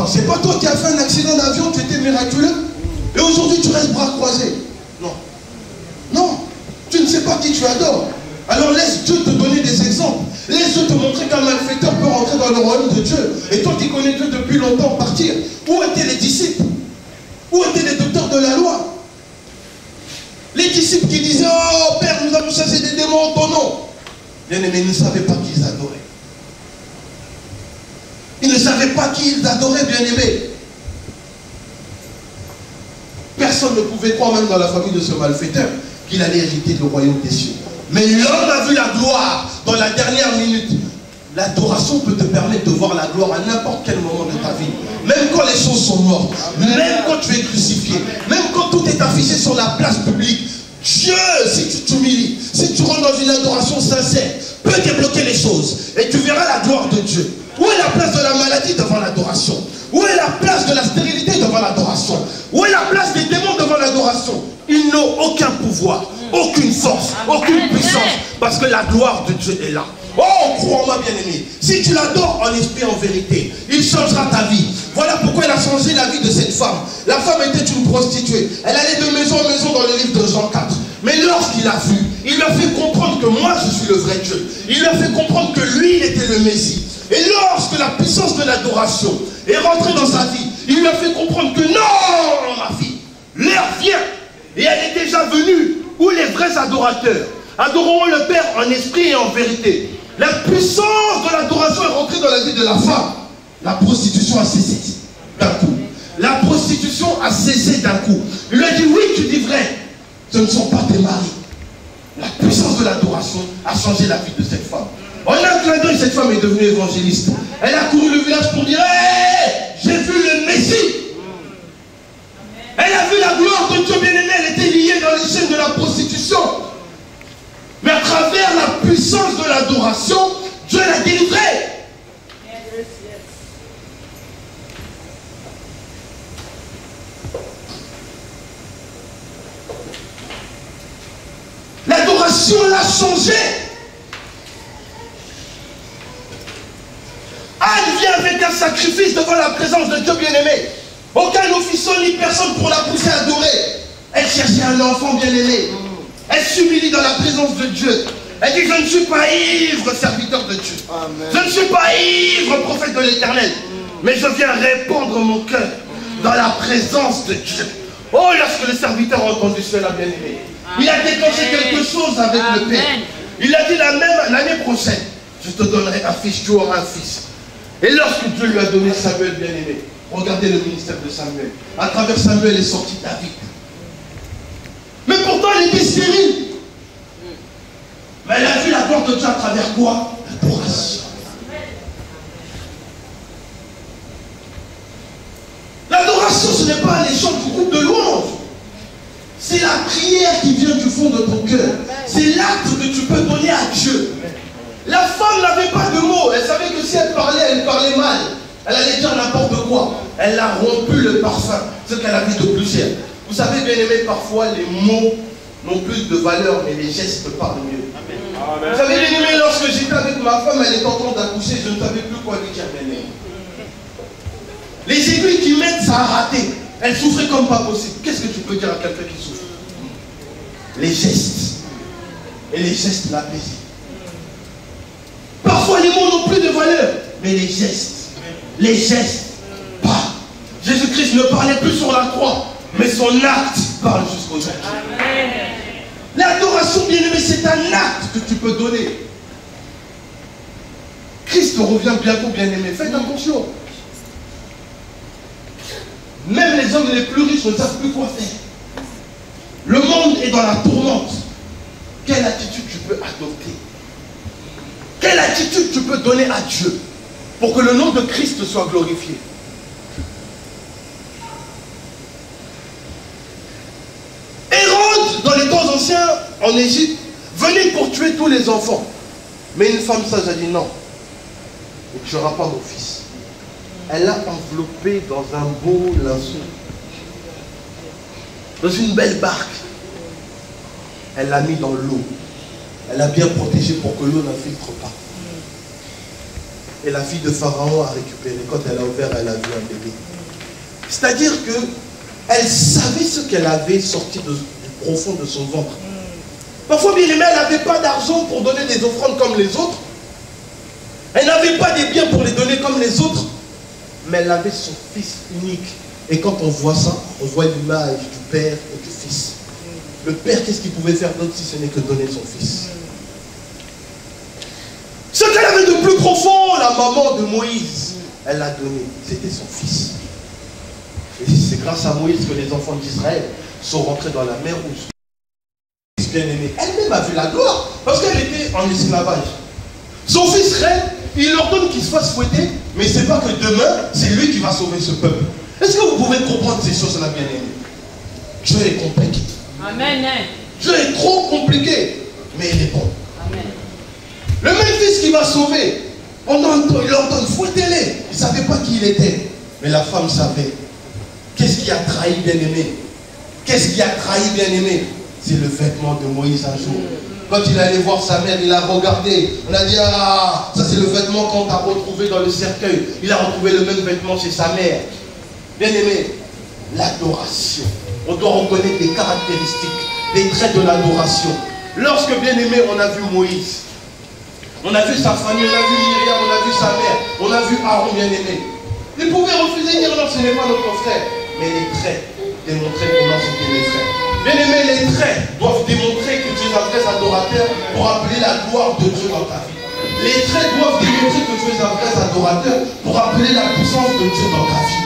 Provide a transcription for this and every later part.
Attends, c'est pas toi qui as fait un accident d'avion, tu étais miraculeux? Et aujourd'hui tu restes bras croisés? Non. Non. Tu ne sais pas qui tu adores. Alors laisse Dieu te donner des exemples. Laisse Dieu te montrer qu'un malfaiteur peut rentrer dans le royaume de Dieu. Et toi qui connais Dieu depuis longtemps, partir. Où étaient les disciples? Où étaient les docteurs de la loi? Les disciples qui disaient, oh Père, nous avons chassé des démons en ton nom. Bien-aimés, ils ne savaient pas qui ils adoraient. Ils ne savaient pas qui ils adoraient, bien-aimés. Personne ne pouvait croire, même dans la famille de ce malfaiteur, qu'il allait hériter le royaume des cieux. Mais l'homme a vu la gloire dans la dernière minute. L'adoration peut te permettre de voir la gloire à n'importe quel moment de ta vie. Même quand les choses sont mortes, même quand tu es crucifié, même quand tout est affiché sur la place publique. Dieu, si tu t'humilies, si tu rentres dans une adoration sincère, peut débloquer les choses. Et tu verras la gloire de Dieu. Où est la place de la maladie devant l'adoration? Où est la place de la stérilité devant l'adoration? Où est la place des démons devant l'adoration? Ils n'ont aucun pouvoir, aucune force, aucune puissance, parce que la gloire de Dieu est là. Oh, crois-moi bien-aimé, si tu l'adores en esprit, en vérité, il changera ta vie. Voilà pourquoi il a changé la vie de cette femme. La femme était une prostituée. Elle allait de maison en maison dans le livre de Jean 4. Mais lorsqu'il a vu, il lui a fait comprendre que moi je suis le vrai Dieu. Il lui a fait comprendre que lui, il était le Messie. Et lorsque la puissance de l'adoration est rentrée dans sa vie, il lui a fait comprendre que non, ma fille, l'heure vient. Et elle est déjà venue où les vrais adorateurs adoreront le Père en esprit et en vérité. La puissance de l'adoration est rentrée dans la vie de la femme. La prostitution a cessé d'un coup. La prostitution a cessé d'un coup. Il lui a dit, oui, tu dis vrai. Ce ne sont pas tes maris. La puissance de l'adoration a changé la vie de cette femme. En un clin d'œil, cette femme est devenue évangéliste. Elle a couru le village pour dire, hey, j'ai vu le Messie. Elle a vu la gloire de Dieu bien-aimé. Elle était liée dans les chaînes de la prostitution. Mais à travers la puissance de l'adoration, Dieu l'a délivrée. L'adoration l'a changé. Anne vient avec un sacrifice devant la présence de Dieu bien-aimé. Aucun officier ni personne pour la pousser à adorer. Elle cherchait un enfant bien-aimé. Elle s'humilie dans la présence de Dieu. Elle dit, je ne suis pas ivre, serviteur de Dieu. Amen. Je ne suis pas ivre, prophète de l'Éternel. Mais je viens répandre mon cœur dans la présence de Dieu. Oh, lorsque le serviteur a entendu cela, bien-aimé, il a déclenché quelque chose avec le Père. Il a dit l'année prochaine, je te donnerai un fils, tu auras un fils. Et lorsque Dieu lui a donné Samuel, bien-aimé, regardez le ministère de Samuel. À travers Samuel est sorti David. Mais pourtant, elle était stérile. Mais elle a vu la gloire de Dieu à travers quoi? L'adoration. L'adoration, ce n'est pas les chants du groupe de louange. C'est la prière qui vient du fond de ton cœur. C'est l'acte que tu peux donner à Dieu. La femme n'avait pas de mots. Elle savait que si elle parlait mal. Elle allait dire n'importe quoi. Elle a rompu le parfum, ce qu'elle avait de plus cher. Vous savez, bien aimé, parfois les mots n'ont plus de valeur, mais les gestes parlent mieux. Amen. Vous savez, bien aimé, lorsque j'étais avec ma femme, elle était en train d'accoucher, je ne savais plus quoi lui dire, bien aimé. Les aiguilles qui mettent, ça a raté. Elle souffrait comme pas possible. Qu'est-ce que tu peux dire à quelqu'un qui souffre? Les gestes. Et les gestes l'apaisent. Parfois, les mots n'ont plus de valeur, mais les gestes. Les gestes parlent. Jésus-Christ ne parlait plus sur la croix, mais son acte parle jusqu'aujourd'hui. L'adoration, bien-aimé, c'est un acte que tu peux donner. Christ revient bientôt, bien-aimé. Faites attention. Même les hommes les plus riches ne savent plus quoi faire. Le monde est dans la tourmente. Quelle attitude tu peux adopter? Quelle attitude tu peux donner à Dieu pour que le nom de Christ soit glorifié? Hérode, dans les temps anciens, en Égypte, venait pour tuer tous les enfants. Mais une femme sage a dit non, tu ne tueras pas mon fils. Elle l'a enveloppé dans un beau linceau, dans une belle barque. Elle l'a mis dans l'eau. Elle l'a bien protégé pour que l'eau n'infiltre pas. Et la fille de Pharaon a récupéré. Quand elle a ouvert, elle a vu un bébé. C'est-à-dire qu'elle savait ce qu'elle avait sorti du profond de son ventre. Parfois, bien aimée, elle n'avait pas d'argent pour donner des offrandes comme les autres. Elle n'avait pas des biens pour les donner comme les autres. Mais elle avait son fils unique. Et quand on voit ça, on voit l'image du père et du fils. Le père, qu'est-ce qu'il pouvait faire d'autre si ce n'est que donner son fils? Ce qu'elle avait de plus profond, la maman de Moïse, elle l'a donné. C'était son fils. Et c'est grâce à Moïse que les enfants d'Israël sont rentrés dans la mer Rouge. Bien-aimée, elle-même a vu la gloire parce qu'elle était en esclavage. Son fils rêve, il leur donne qu'il se fasse fouetter, mais c'est pas que demain, c'est lui qui va sauver ce peuple. Est-ce que vous pouvez comprendre ces choses-là, bien-aimés? Dieu est compliqué. Amen. Dieu est trop compliqué, mais il est bon. Amen. Le même fils qui va sauver, il leur donne fouettez-les. Il ne savait pas qui il était, mais la femme savait. Qu'est-ce qui a trahi, bien-aimé? Qu'est-ce qui a trahi, bien-aimé? C'est le vêtement de Moïse un jour. Quand il allait voir sa mère, il a regardé. On a dit, ah, ça c'est le vêtement qu'on t'a retrouvé dans le cercueil. Il a retrouvé le même vêtement chez sa mère. Bien-aimé, l'adoration. On doit reconnaître les caractéristiques, les traits de l'adoration. Lorsque, bien-aimé, on a vu Moïse, on a vu sa famille, on a vu Myriam, on a vu sa mère, on a vu Aaron, bien-aimé. Il pouvait refuser, dire non, ce n'est pas notre frère. Mais les traits démontraient comment c'était les frères. Bien-aimé, les traits doivent démontrer que tu es un vrai adorateur pour appeler la gloire de Dieu dans ta vie. Les traits doivent démontrer que tu es un vrai adorateur pour appeler la puissance de Dieu dans ta vie.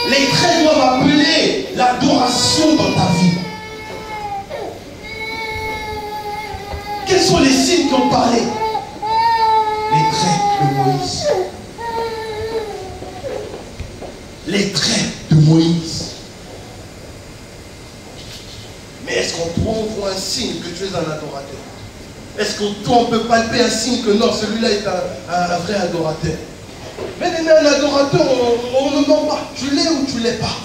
Les traits doivent appeler l'adoration dans ta vie. Quels sont les signes qui ont parlé? Les traits de Moïse. Les traits de Moïse. Mais est-ce qu'on trouve un signe que tu es un adorateur? Est-ce qu'on peut palper un signe que non, celui-là est un vrai adorateur? Mais un adorateur, on ne ment pas. Tu l'es ou tu ne l'es pas.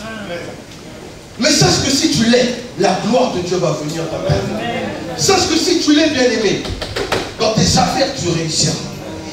Mais sache que si tu l'es, la gloire de Dieu va venir dans ta vie. Sache que si tu l'es, bien-aimé, dans tes affaires, tu réussiras.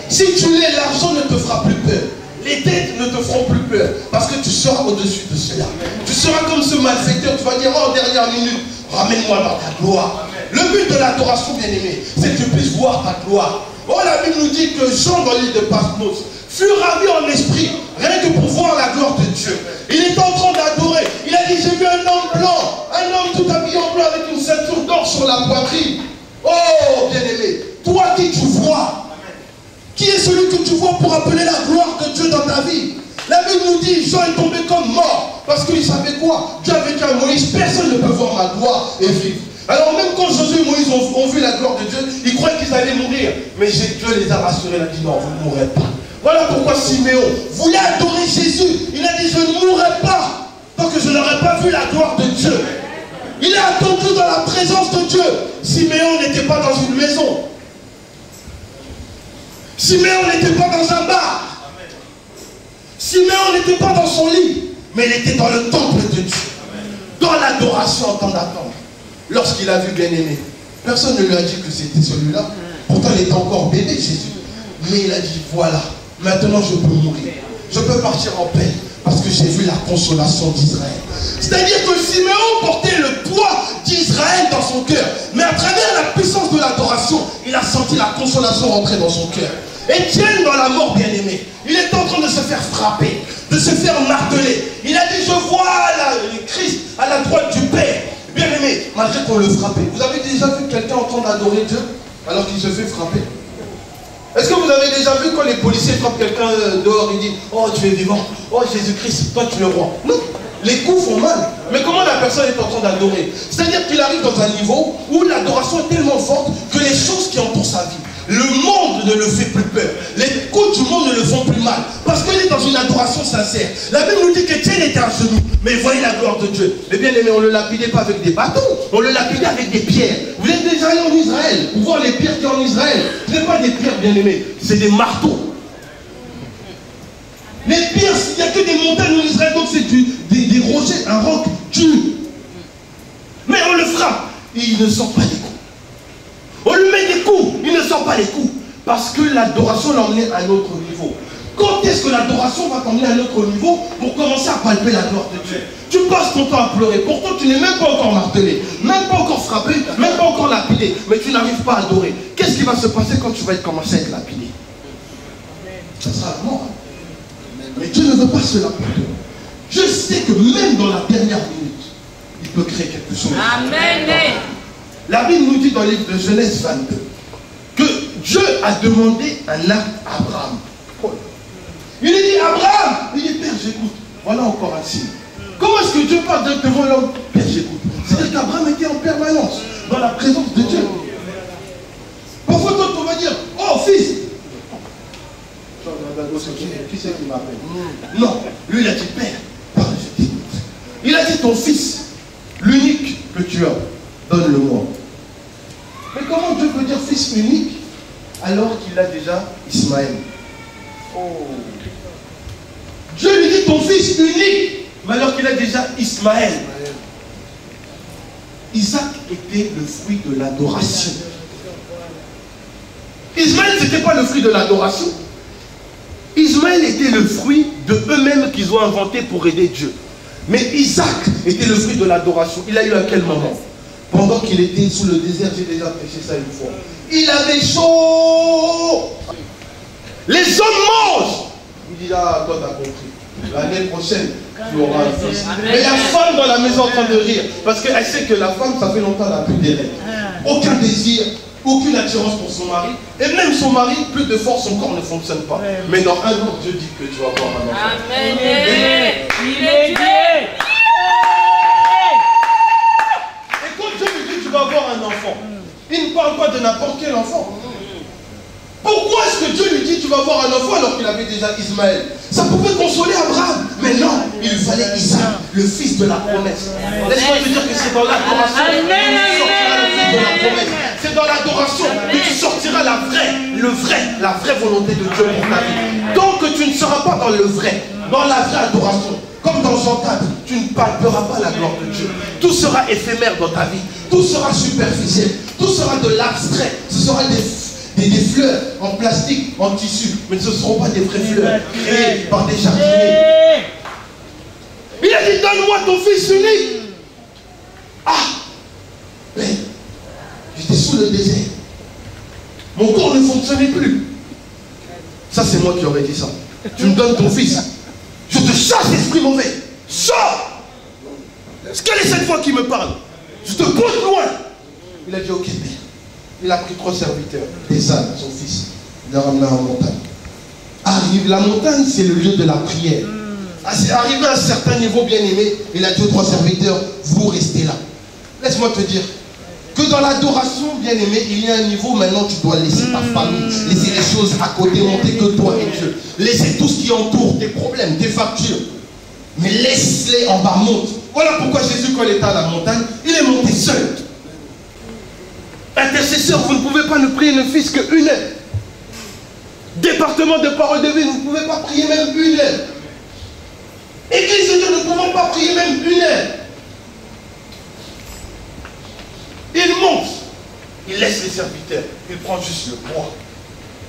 Si tu l'es, l'argent ne te fera plus peur. Les dettes ne te feront plus peur. Parce que tu seras au-dessus de cela. Tu seras comme ce malfaiteur. Tu vas dire, oh, dernière minute, ramène-moi dans ta gloire. Le but de l'adoration, bien-aimé, c'est que tu puisses voir ta gloire. Oh, la Bible nous dit que Jean, dans l'île de Patmos, fut ravi en esprit, rien que pour voir la gloire de Dieu. Il est en train d'adorer. Il a dit, j'ai vu un homme blanc, un homme tout habillé en blanc avec une ceinture d'or sur la poitrine. Oh, bien-aimé, toi qui tu vois, qui est celui que tu vois pour appeler la gloire de Dieu dans ta vie? La Bible nous dit, Jean est tombé comme mort, parce qu'il savait quoi? Dieu avait dit à Moïse, personne ne peut voir ma gloire et vivre. Alors même quand Josué et Moïse ont vu la gloire de Dieu, ils croyaient qu'ils allaient mourir. Mais Dieu les a rassurés, il a dit non, vous ne mourrez pas. Voilà pourquoi Siméon voulait adorer Jésus. Il a dit, je ne mourrai pas tant que je n'aurai pas vu la gloire de Dieu. Il a attendu dans la présence de Dieu. Siméon n'était pas dans une maison. Siméon n'était pas dans un bar. Siméon n'était pas dans son lit. Mais il était dans le temple de Dieu. Dans l'adoration en temps d'attendre. Lorsqu'il a vu bien-aimé, personne ne lui a dit que c'était celui-là. Pourtant, il était encore bébé, Jésus. Mais il a dit, voilà, maintenant je peux mourir. Je peux partir en paix. Parce que j'ai vu la consolation d'Israël. C'est-à-dire que Siméon portait le poids d'Israël dans son cœur. Mais à travers la puissance de l'adoration, il a senti la consolation rentrer dans son cœur. Étienne, dans la mort, bien-aimé, il est en train de se faire frapper, de se faire marteler. Il a dit, je vois le Christ à la droite du Père. Bien-aimé, malgré qu'on le frappait. Vous avez déjà vu quelqu'un en train d'adorer Dieu alors qu'il se fait frapper? Est-ce que vous avez déjà vu quand les policiers frappent quelqu'un dehors, ils disent, oh tu es vivant, oh Jésus-Christ, toi tu es roi? Non, les coups font mal. Mais comment la personne est en train d'adorer? C'est-à-dire qu'il arrive dans un niveau où l'adoration est tellement forte que les choses qui entourent sa vie, le monde ne le fait plus peur. Les coups du monde ne le font plus mal. Parce qu'il est dans une adoration sincère. La Bible nous dit qu'Étienne était à genoux, mais il voyait la gloire de Dieu. Mais bien aimé, on ne le lapidait pas avec des bâtons, on le lapidait avec des pierres. Vous êtes déjà allé en Israël pour voir les pierres qu'il y a en Israël. Ce n'est pas des pierres, bien aimés, c'est des marteaux. Les pierres, il n'y a que des montagnes en Israël, donc c'est des rochers, un roc dur. Mais on le frappe, et il ne sent pas les coups. On lui met des coups, il ne sent pas les coups. Parce que l'adoration l'a emmené à un autre niveau. Quand est-ce que l'adoration va t'emmener à un autre niveau pour commencer à palper la gloire de Dieu? Tu passes ton temps à pleurer, pourtant tu n'es même pas encore martelé, même pas encore frappé, même pas encore lapidé, mais tu n'arrives pas à adorer. Qu'est-ce qui va se passer quand tu vas commencer à être lapidé? Ça sera la mort. Mais Dieu ne veut pas cela pour toi. Je sais que même dans la dernière minute, il peut créer quelque chose. Amen. La Bible nous dit dans le livre de Genèse 22 que Dieu a demandé un acte à Abraham. Il lui dit, Abraham, il dit, Père, j'écoute. Voilà encore un signe. Comment est-ce que Dieu parle devant l'homme? Père, j'écoute. C'est-à-dire qu'Abraham était en permanence dans la présence de Dieu. Parfois, toi, on va dire, oh, fils. Qui c'est qui m'appelle? Non, lui, il a dit, Père, parle, je t'écoute. Il a dit, ton fils, l'unique que tu as, donne-le-moi. Mais comment Dieu peut dire fils unique alors qu'il a déjà Ismaël? Oh. Dieu lui dit ton fils unique, mais alors qu'il a déjà Ismaël. Isaac était le fruit de l'adoration. Ismaël, ce n'était pas le fruit de l'adoration. Ismaël était le fruit de eux-mêmes qu'ils ont inventé pour aider Dieu. Mais Isaac était le fruit de l'adoration. Il a eu à quel moment? Pendant qu'il était sous le désert, j'ai déjà prêché ça une fois. Il avait chaud. Les hommes mangent. Il dit, ah, toi t'as compris. L'année prochaine, tu auras un fils. Mais la femme dans la maison en train de rire. Parce qu'elle sait que la femme, ça fait longtemps qu'elle n'a plus des règles. Aucun désir, aucune attirance pour son mari. Et même son mari, plus de force, son corps ne fonctionne pas. Mais dans un an, Dieu dit que tu vas avoir un enfant. Amen. Il est Dieu. Et quand Dieu lui dit que tu vas avoir un enfant, il ne parle pas de n'importe quel enfant. Pourquoi est-ce que Dieu lui dit tu vas avoir un enfant alors qu'il avait déjà Ismaël? Ça pouvait consoler Abraham. Mais non, il lui fallait Isaac, le fils de la promesse. Laisse-moi te dire que c'est dans l'adoration que tu sortiras le fils de la promesse. C'est dans l'adoration que tu sortiras la vraie volonté de Dieu pour ta vie. Tant que tu ne seras pas dans le vrai, dans la vraie adoration, comme dans Jean 4, tu ne palperas pas la gloire de Dieu. Tout sera éphémère dans ta vie. Tout sera superficiel. Tout sera de l'abstrait. Ce sera des fleurs en plastique, en tissu. Mais ce ne seront pas des vraies fleurs créées par des jardiniers. Il a dit, donne-moi ton fils unique. Ah, mais j'étais sous le désert. Mon corps ne fonctionnait plus. Ça, c'est moi qui aurais dit ça. Tu me donnes ton fils. Je te chasse, esprit mauvais. Sors. Quelle est cette voix qui me parle? Je te pousse loin. Il a dit, ok, père. Il a pris 3 serviteurs, des ânes, son fils. Il l'a ramené en montagne. Arrive, la montagne, c'est le lieu de la prière. Arrivé à un certain niveau, bien aimé, il a dit aux 3 serviteurs, vous restez là. Laisse-moi te dire que dans l'adoration, bien aimé, il y a un niveau, maintenant tu dois laisser ta famille, laisser les choses à côté, monter que toi et Dieu. Laisser tout ce qui entoure, tes problèmes, tes factures. Mais laisse-les en bas, monte. Voilà pourquoi Jésus, quand il était à la montagne, il est monté seul. Intercesseur, vous ne pouvez pas ne prier ne fût-ce qu'une heure. Département de parole de vie, vous ne pouvez pas prier même une heure. Église de Dieu, nous ne pouvons pas prier même une heure. Il monte, il laisse les serviteurs, il prend juste le bois.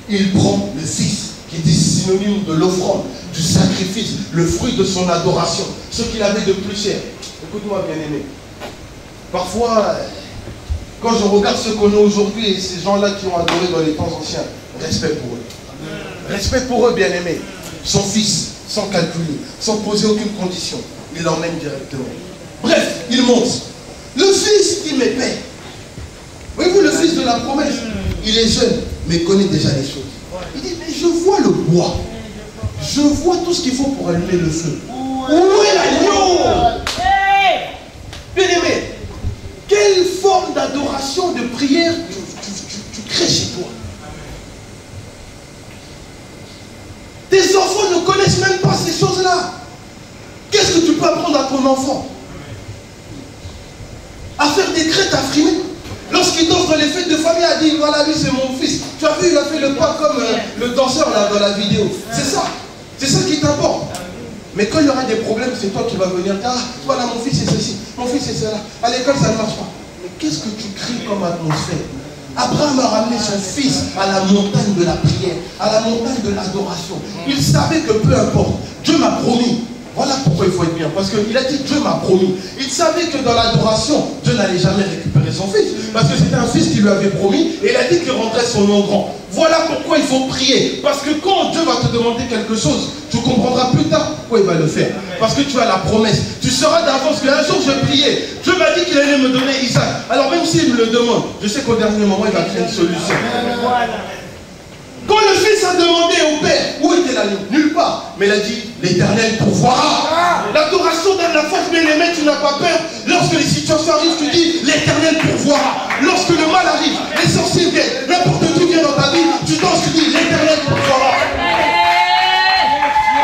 Il prend le fils, qui était synonyme de l'offrande, du sacrifice, le fruit de son adoration, ce qu'il avait de plus cher. Écoute-moi, bien-aimé. Parfois, quand je regarde ce qu'on a aujourd'hui et ces gens-là qui ont adoré dans les temps anciens, respect pour eux. Respect pour eux, bien-aimés. Son fils, sans calculer, sans poser aucune condition, il l'emmène directement. Bref, il monte. Le fils dit, mais père, voyez-vous le fils de la promesse, il est jeune, mais il connaît déjà les choses. Il dit, mais je vois le bois. Je vois tout ce qu'il faut pour allumer le feu. Où est l'agneau? Bien-aimé, quelle forme d'adoration, de prière tu crées chez toi? Tes enfants ne connaissent même pas ces choses-là. Qu'est-ce que tu peux apprendre à ton enfant? À faire des crêtes à frimer. Lorsqu'il danse dans les fêtes de famille, il a dit, voilà, lui c'est mon fils. Tu as vu, il a fait le pas comme le danseur là, dans la vidéo. C'est ça. C'est ça qui t'importe. Mais quand il y aura des problèmes, c'est toi qui vas venir dire, ah, voilà, mon fils c'est ceci, mon fils c'est cela. À l'école, ça ne marche pas. Mais qu'est-ce que tu crées comme atmosphère? Abraham a ramené son fils à la montagne de la prière, à la montagne de l'adoration. Il savait que peu importe, Dieu m'a promis. Voilà pourquoi il faut être bien. Parce qu'il a dit Dieu m'a promis. Il savait que dans l'adoration, Dieu n'allait jamais récupérer son fils. Parce que c'était un fils qui lui avait promis. Et il a dit qu'il rendrait son nom grand. Voilà pourquoi il faut prier. Parce que quand Dieu va te demander quelque chose, tu comprendras plus tard pourquoi il va le faire. Parce que tu as la promesse. Tu sauras d'avance qu'un jour je priais. Dieu m'a dit qu'il allait me donner Isaac. Alors même s'il me le demande, je sais qu'au dernier moment, il va créer une solution. Quand le fils a demandé au père, où était la ligne? Nulle part. Mais il a dit, l'Éternel pourvoira. L'adoration donne la force, bien aimé, tu n'as pas peur. Lorsque les situations arrivent, tu dis, l'Éternel pourvoira. Lorsque le mal arrive, les sorciers viennent, n'importe qui vient dans ta vie, tu danses, tu dis, l'Éternel pourvoira.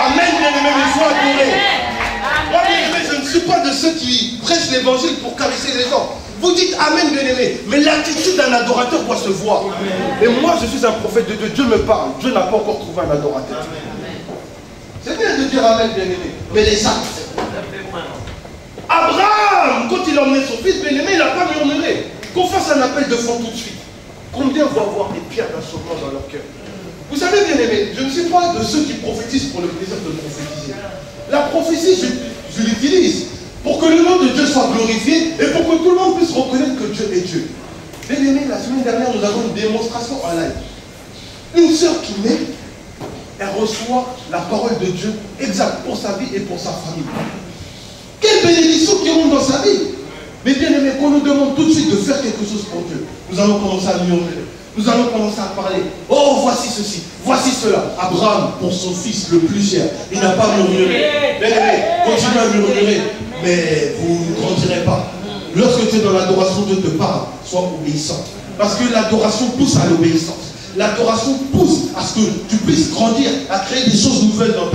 Amen, bien aimé, il faut adorer. Moi, bien aimé, je ne suis pas de ceux qui prêchent l'évangile pour caresser les gens. Vous dites Amen, bien-aimé, mais l'attitude d'un adorateur doit se voir. Et moi, je suis un prophète de Dieu. Dieu me parle. Dieu n'a pas encore trouvé un adorateur. C'est bien de dire Amen, bien-aimé, mais les actes. Abraham, quand il a emmené son fils bien-aimé, il n'a pas murmuré. Qu'on fasse un appel de fond tout de suite. Combien vont avoir des pierres d'assommoir dans leur cœur? Vous savez, bien-aimé, je ne suis pas de ceux qui prophétisent pour le plaisir de prophétiser. La prophétie, je l'utilise pour que le nom de Dieu soit glorifié et pour que tout le monde puisse reconnaître que Dieu est Dieu. Bien aimé, la semaine dernière, nous avons une démonstration en live. Une sœur qui naît, elle reçoit la parole de Dieu exacte pour sa vie et pour sa famille. Quelle bénédiction qui rentre dans sa vie. Mais bien aimé, qu'on nous demande tout de suite de faire quelque chose pour Dieu, nous allons commencer à murmurer. Nous allons commencer à parler. Oh, voici ceci, voici cela. Abraham, pour son fils le plus cher, il n'a pas murmuré. Bien aimé, continuez à murmurer, mais vous ne grandirez pas. Lorsque tu es dans l'adoration, Dieu te parle, sois obéissant. Parce que l'adoration pousse à l'obéissance. L'adoration pousse à ce que tu puisses grandir, à créer des choses nouvelles dans